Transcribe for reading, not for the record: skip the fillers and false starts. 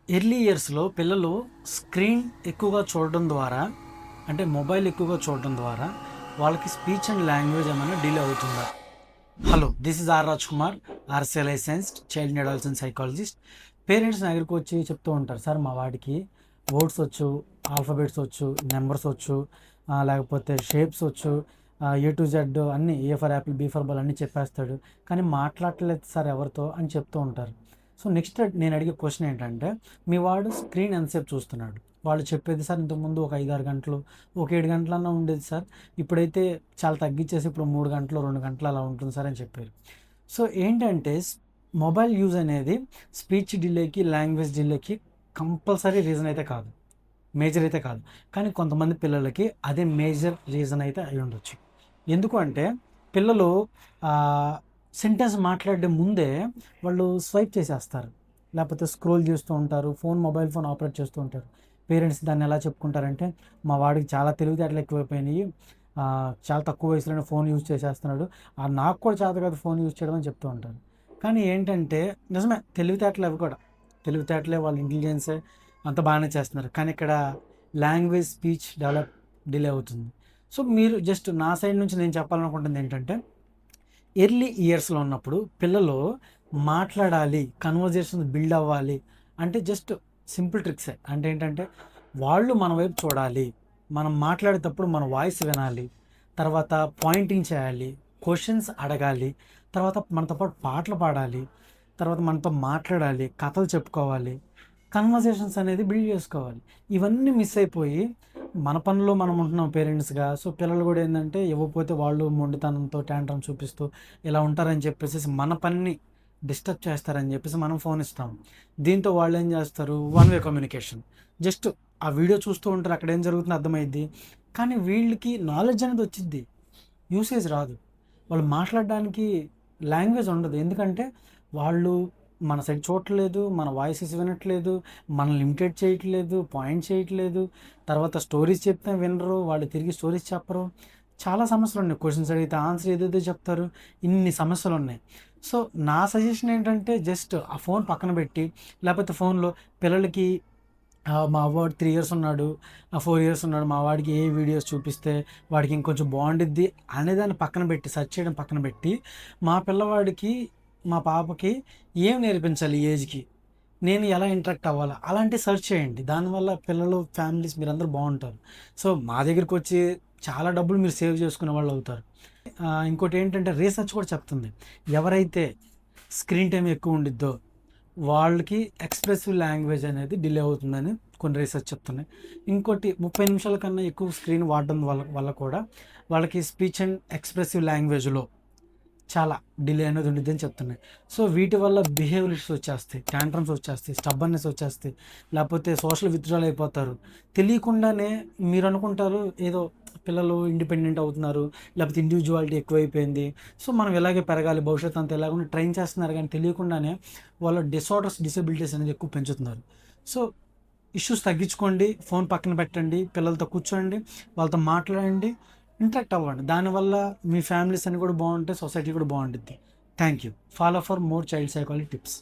Early ఇయర్స్‌లో పిల్లలు screen ఎక్కువగా చూడడం ద్వారా, అంటే మొబైల్ ఎక్కువగా చూడడం ద్వారా వాళ్ళకి స్పీచ్ అండ్ లాంగ్వేజ్ ఏమైనా డిలే అవుతుందా? Hello, this is R Rajkumar, RC licensed child and adolescent psychologist. Parents నా దగ్గరికి వచ్చి చెప్తూ ఉంటారు, సార్ మా వాడికి వర్డ్స్ వచ్చు, ఆల్ఫాబెట్స్ వచ్చు, నంబర్స్ వచ్చు, లేకపోతే షేప్స్ వచ్చు, ఏ టు జెడ్ అన్నీ, A for apple, B for ball అన్నీ చెప్పేస్తాడు. కానీ మాట్లాడట్లేదు సార్ ఎవరితో అని చెప్తూ ఉంటారు. సో నెక్స్ట్ నేను అడిగే క్వశ్చన్ ఏంటంటే, మీ వాడు స్క్రీన్ ఎంతసేపు చూస్తున్నాడు? వాళ్ళు చెప్పేది, సార్ ఇంతకుముందు ఒక 5, 6 గంటలు, ఒక 7 గంటలన్నా ఉండేది సార్. ఇప్పుడైతే చాలా తగ్గించేసి ఇప్పుడు 3 గంటలు, 2 గంటలు అలా ఉంటుంది సార్ అని చెప్పారు. సో ఏంటంటే మొబైల్ యూజ్ అనేది స్పీచ్ డిలేకి, లాంగ్వేజ్ డిలేకి కంపల్సరీ రీజన్ అయితే కాదు. మేజర్ అయితే కాదు. కానీ కొంతమంది పిల్లలకి అదే మేజర్ రీజన్ అయితే అయి ఉండొచ్చు. ఎందుకు అంటే పిల్లలు సెంటెన్స్ మాట్లాడే ముందే వాళ్ళు స్వైప్ చేసేస్తారు. లేకపోతే స్క్రోల్ చేస్తూ ఉంటారు. మొబైల్ ఫోన్ ఆపరేట్ చేస్తూ ఉంటారు. పేరెంట్స్ దాన్ని ఎలా చెప్పుకుంటారంటే, మా వాడికి చాలా తెలివితేటలు ఎక్కువైపోయినాయి. చాలా తక్కువ వయసులోనే ఫోన్ యూజ్ చేసేస్తున్నాడు. నాకు కూడా చేత కాదు ఫోన్ యూజ్ చేయడం అని చెప్తూ ఉంటారు. కానీ ఏంటంటే నిజమే, తెలివితేటలు అవి కూడా. తెలివితేటలే, వాళ్ళ ఇంటెలిజెన్సే అంతా బాగానే చేస్తున్నారు. కానీ ఇక్కడ లాంగ్వేజ్, స్పీచ్ డిలే అవుతుంది. సో మీరు జస్ట్ నా సైడ్ నుంచి నేను చెప్పాలనుకుంటుంది ఏంటంటే, ఎర్లీ ఇయర్స్‌లో ఉన్నప్పుడు పిల్లలు మాట్లాడాలి, కన్వర్జేషన్స్ బిల్డ్ అవ్వాలి అంటే జస్ట్ సింపుల్ ట్రిక్సే. అంటే ఏంటంటే, వాళ్ళు మన వైపు చూడాలి. మనం మాట్లాడేటప్పుడు మన వాయిస్ వినాలి. తర్వాత పాయింటింగ్ చేయాలి. క్వెషన్స్ అడగాలి. తర్వాత మనతో పాటు పాటలు పాడాలి. తర్వాత మనతో మాట్లాడాలి. కథలు చెప్పుకోవాలి. కన్వర్జేషన్స్ అనేది బిల్డ్ చేసుకోవాలి. ఇవన్నీ మిస్ అయిపోయి మన పనిలో మనం ఉంటున్నాం పేరెంట్స్‌గా. సో పిల్లలు కూడా ఏందంటే, ఇవ్వకపోతే వాళ్ళు మొండితనంతో టాంట్రమ్ చూపిస్తూ ఇలా ఉంటారని చెప్పేసేసి మన పనిని డిస్టర్బ్ చేస్తారని చెప్పేసి మనం ఫోన్ ఇస్తాం. దీంతో వాళ్ళేం చేస్తారు, వన్ వే కమ్యూనికేషన్. జస్ట్ ఆ వీడియో చూస్తూ ఉంటారు. అక్కడ ఏం జరుగుతుందో అర్థమైద్ది. కానీ వీళ్ళకి నాలెడ్జ్ అనేది వచ్చిద్ది. యూసేజ్ రాదు. వాళ్ళు మాట్లాడడానికి లాంగ్వేజ్ ఉండదు. ఎందుకంటే వాళ్ళు మన సైడ్ చూడట్లేదు, మన వాయిసెస్ వినట్లేదు, మనల్ని ఇమిటేట్ చేయట్లేదు, పాయింట్ చేయట్లేదు. తర్వాత స్టోరీస్ చెప్తే వినరు, వాళ్ళు తిరిగి స్టోరీస్ చెప్పరు. చాలా సమస్యలున్నాయి. క్వెషన్స్ అడిగితే ఆన్సర్ ఏదేదో చెప్తారు. ఇన్ని సమస్యలున్నాయి. సో నా సజెషన్ ఏంటంటే, జస్ట్ ఆ ఫోన్ పక్కన పెట్టి, లేకపోతే ఫోన్‌లో పిల్లలకి మా వాడు 3 ఇయర్స్ ఉన్నాడు, 4 ఇయర్స్ ఉన్నాడు, మా వాడికి ఏ వీడియోస్ చూపిస్తే వాడికి ఇంకొంచెం బాగుండిద్ది అనేదాన్ని పక్కన పెట్టి, సెర్చ్ చేయడం పక్కన పెట్టి, మా పిల్లవాడికి, మా పాపకి ఏం నేర్పించాలి ఈ ఏజ్‌కి, నేను ఎలా ఇంటరాక్ట్ అవ్వాలా, అలాంటివి సెర్చ్ చేయండి. దానివల్ల పిల్లలు, ఫ్యామిలీస్ మీరందరూ బాగుంటారు. సో మా దగ్గరికి వచ్చి చాలా డబ్బులు మీరు సేవ్ చేసుకునే వాళ్ళు అవుతారు. ఇంకోటి ఏంటంటే, రీసెర్చ్ కూడా చెప్తుంది, ఎవరైతే స్క్రీన్ టైం ఎక్కువ ఉండిద్దో వాళ్ళకి ఎక్స్‌ప్రెసివ్ లాంగ్వేజ్ అనేది డిలే అవుతుందని కొన్ని రీసెర్చ్ చెప్తున్నాయి. ఇంకోటి, 30 నిమిషాల కన్నా ఎక్కువ స్క్రీన్ వాడడం వల్ల వల్ల కూడా వాళ్ళకి స్పీచ్ అండ్ ఎక్స్‌ప్రెసివ్ లాంగ్వేజ్‌లో చాలా డిలే అనేది ఉండిద్దని చెప్తున్నాయి. సో వీటి వల్ల బిహేవియర్ ఇష్యూస్ వచ్చేస్తాయి, టాంట్రమ్స్ వచ్చేస్తాయి, స్టబ్బర్నెస్ వచ్చేస్తాయి, లేకపోతే సోషల్ విత్‌డ్రాల్ అయిపోతారు. తెలియకుండానే మీరు అనుకుంటారు ఏదో పిల్లలు ఇండిపెండెంట్ అవుతున్నారు, లేకపోతే ఇండివిడ్యువాలిటీ ఎక్కువైపోయింది. సో మనం ఇలాగే పెరగాలి, భవిష్యత్తు అంతా ఎలాగుండి ట్రైన్ చేస్తున్నారు. కానీ తెలియకుండానే వాళ్ళ డిసార్డర్స్, డిసెబిలిటీస్ అనేది ఎక్కువ పెంచుతున్నారు. సో ఇష్యూస్ తగ్గించుకోండి, ఫోన్ పక్కన పెట్టండి, పిల్లలతో కూర్చోండి, వాళ్ళతో మాట్లాడండి, ఇంటరాక్ట్ అవ్వండి. దానివల్ల మీ ఫ్యామిలీస్ అన్ని కూడా బాగుంటాయి, సొసైటీ కూడా బాగుంటుంది. Thank you. Follow for more child psychology tips.